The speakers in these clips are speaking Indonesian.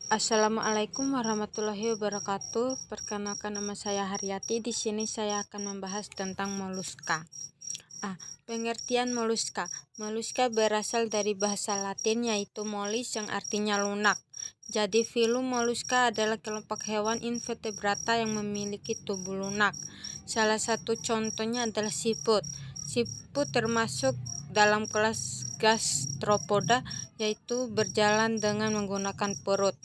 Assalamualaikum warahmatullahi wabarakatuh. Perkenalkan, nama saya Haryati. Di sini saya akan membahas tentang moluska. Pengertian moluska. Moluska berasal dari bahasa Latin yaitu mollis yang artinya lunak. Jadi filum moluska adalah kelompok hewan invertebrata yang memiliki tubuh lunak. Salah satu contohnya adalah siput. Siput termasuk dalam kelas gastropoda, yaitu berjalan dengan menggunakan perut.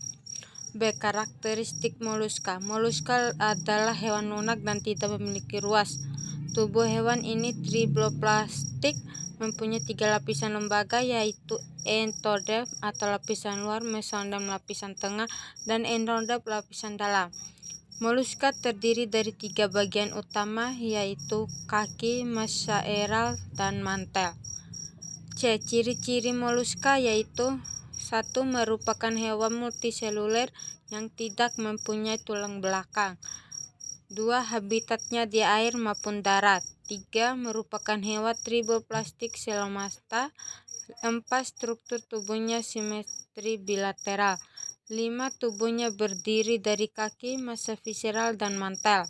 Karakteristik moluska. Moluska adalah hewan lunak dan tidak memiliki ruas. Tubuh hewan ini triploplastik, mempunyai 3 lapisan lembaga, yaitu endoderm atau lapisan luar, mesoderm lapisan tengah, dan endoderm lapisan dalam. Moluska terdiri dari 3 bagian utama, yaitu kaki, mesoeral, dan mantel. Ciri-ciri moluska yaitu 1. Merupakan hewan multiseluler yang tidak mempunyai tulang belakang. 2. Habitatnya di air maupun darat. 3. Merupakan hewan triploplastik selomasta. 4. Struktur tubuhnya simetri bilateral. 5. Tubuhnya berdiri dari kaki, massa visceral, dan mantel.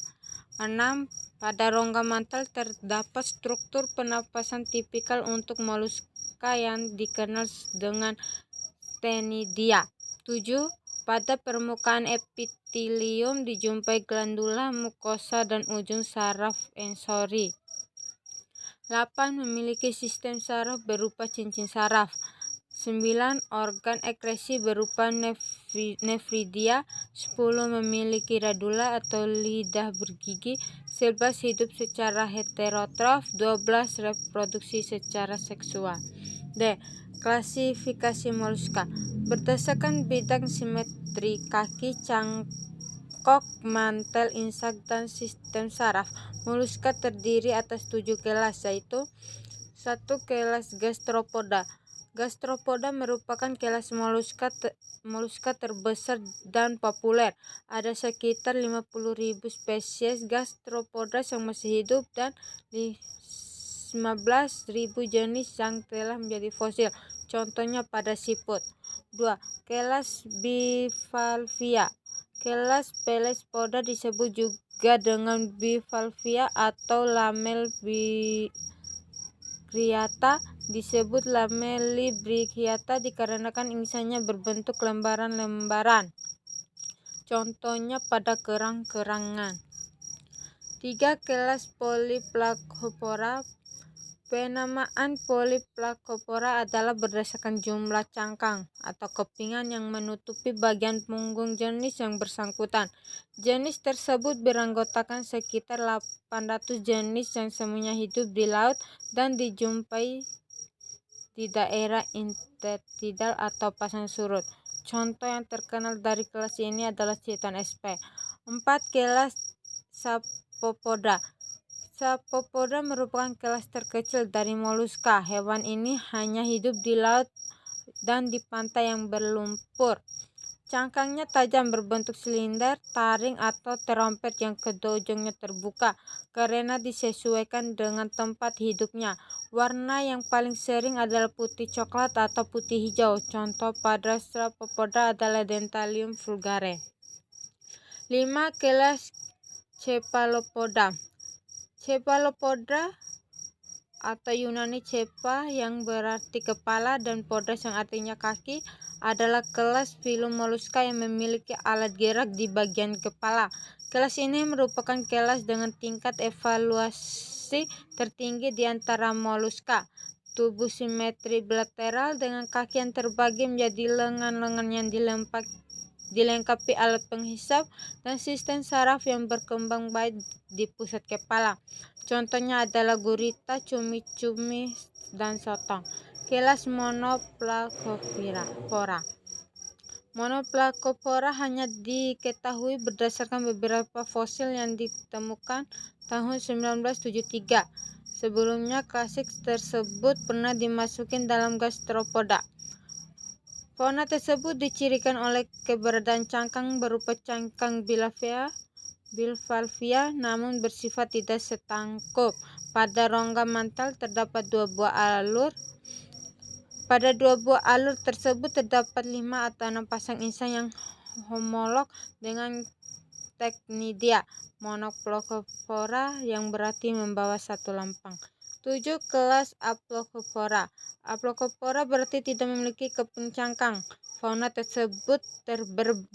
6. Pada rongga mantel terdapat struktur pernapasan tipikal untuk moluska yang dikenal dengan Ctenidia. 7. Pada permukaan epitelium dijumpai glandula, mukosa, dan ujung saraf ensori. 8. Memiliki sistem saraf berupa cincin saraf. 9. Organ ekskresi berupa nefridia. 10. Memiliki radula atau lidah bergigi. 11. Hidup secara heterotrof. 12. Reproduksi secara seksual. Klasifikasi moluska. Berdasarkan bidang simetri kaki, cangkok, mantel, insak, dan sistem saraf, moluska terdiri atas 7 kelas, yaitu 1. Kelas gastropoda. Gastropoda merupakan kelas moluska terbesar dan populer. Ada sekitar 50.000 spesies gastropoda yang masih hidup dan 15.000 jenis yang telah menjadi fosil. Contohnya pada siput. 2. Kelas bivalvia. Kelas pelespoda disebut juga dengan bivalvia atau lamellibriata. Disebut lamellibriata dikarenakan inisannya berbentuk lembaran-lembaran. Contohnya pada kerang-kerangan. 3. Kelas Polyplacopora. Penamaan Polyplacopora adalah berdasarkan jumlah cangkang atau kepingan yang menutupi bagian punggung jenis yang bersangkutan. Jenis tersebut beranggotakan sekitar 800 jenis yang semuanya hidup di laut dan dijumpai di daerah intertidal atau pasang surut. Contoh yang terkenal dari kelas ini adalah Chiton sp. 4. Kelas Saphopoda. Saphopoda merupakan kelas terkecil dari moluska. Hewan ini hanya hidup di laut dan di pantai yang berlumpur. Cangkangnya tajam, berbentuk silinder, taring, atau terompet yang kedua ujungnya terbuka karena disesuaikan dengan tempat hidupnya. Warna yang paling sering adalah putih coklat atau putih hijau. Contoh pada Saphopoda adalah Dentalium vulgare. 5. Kelas Cephalopoda. Cephalopoda atau Yunani cepha yang berarti kepala dan podas yang artinya kaki adalah kelas filum moluska yang memiliki alat gerak di bagian kepala. Kelas ini merupakan kelas dengan tingkat evaluasi tertinggi di antara moluska. Tubuh simetri bilateral dengan kaki yang terbagi menjadi lengan-lengan yang dilengkapi alat penghisap dan sistem saraf yang berkembang baik di pusat kepala. Contohnya adalah gurita, cumi-cumi, dan sotong. Kelas Monoplacopora. Monoplacopora hanya diketahui berdasarkan beberapa fosil yang ditemukan tahun 1973. Sebelumnya klasik tersebut pernah dimasukin dalam gastropoda. Fauna tersebut dicirikan oleh keberadaan cangkang berupa cangkang bivalvia namun bersifat tidak setangkup. Pada rongga mantel terdapat 2 buah alur. Pada 2 buah alur tersebut terdapat 5 atau 6 pasang insang yang homolog dengan Tecnidia monoplocophora yang berarti membawa satu lampang. 7. Kelas Aplocophora. Aplocophora berarti tidak memiliki keping cangkang. Fauna tersebut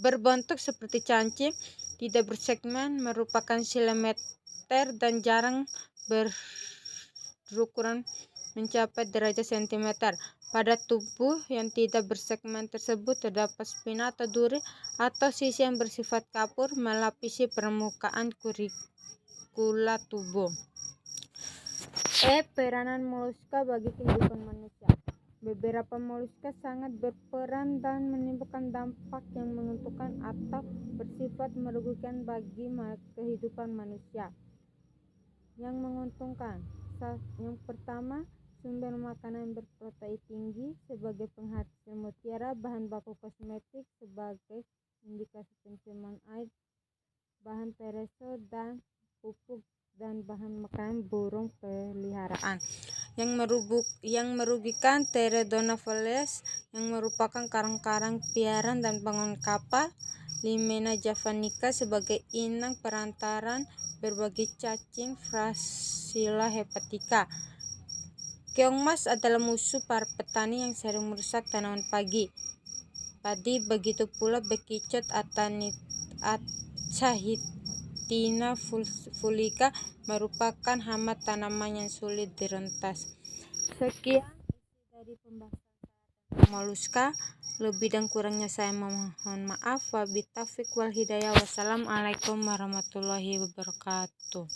berbentuk seperti cacing, tidak bersegmen, merupakan silemeter dan jarang berukuran mencapai derajat sentimeter. Pada tubuh yang tidak bersegmen tersebut terdapat spina atau duri atau sisi yang bersifat kapur melapisi permukaan kurikula tubuh. Peranan moluska bagi kehidupan manusia. Beberapa moluska sangat berperan dan menimbulkan dampak yang menguntungkan atau bersifat merugikan bagi kehidupan manusia. Yang menguntungkan, yang pertama, sumber makanan berprotein tinggi sebagai penghasil mutiara, bahan baku kosmetik sebagai indikasi penciuman air, bahan pereso dan pupuk, dan bahan makanan burung peliharaan. Yang merugikan, Teredona voles yang merupakan karang-karang piaraan dan bangun kapal, Limena javanica sebagai inang perantaran berbagai cacing, Phrasila hepatica. Keong mas adalah musuh para petani yang sering merusak tanaman padi. Begitu pula bekicot Achahitina fulica merupakan hama tanaman yang sulit direntas. Sekian dari pembahasan moluska. Lebih dan kurangnya saya mohon maaf. Wabillahi taufiq wal hidayah. Wassalamualaikum warahmatullahi wabarakatuh.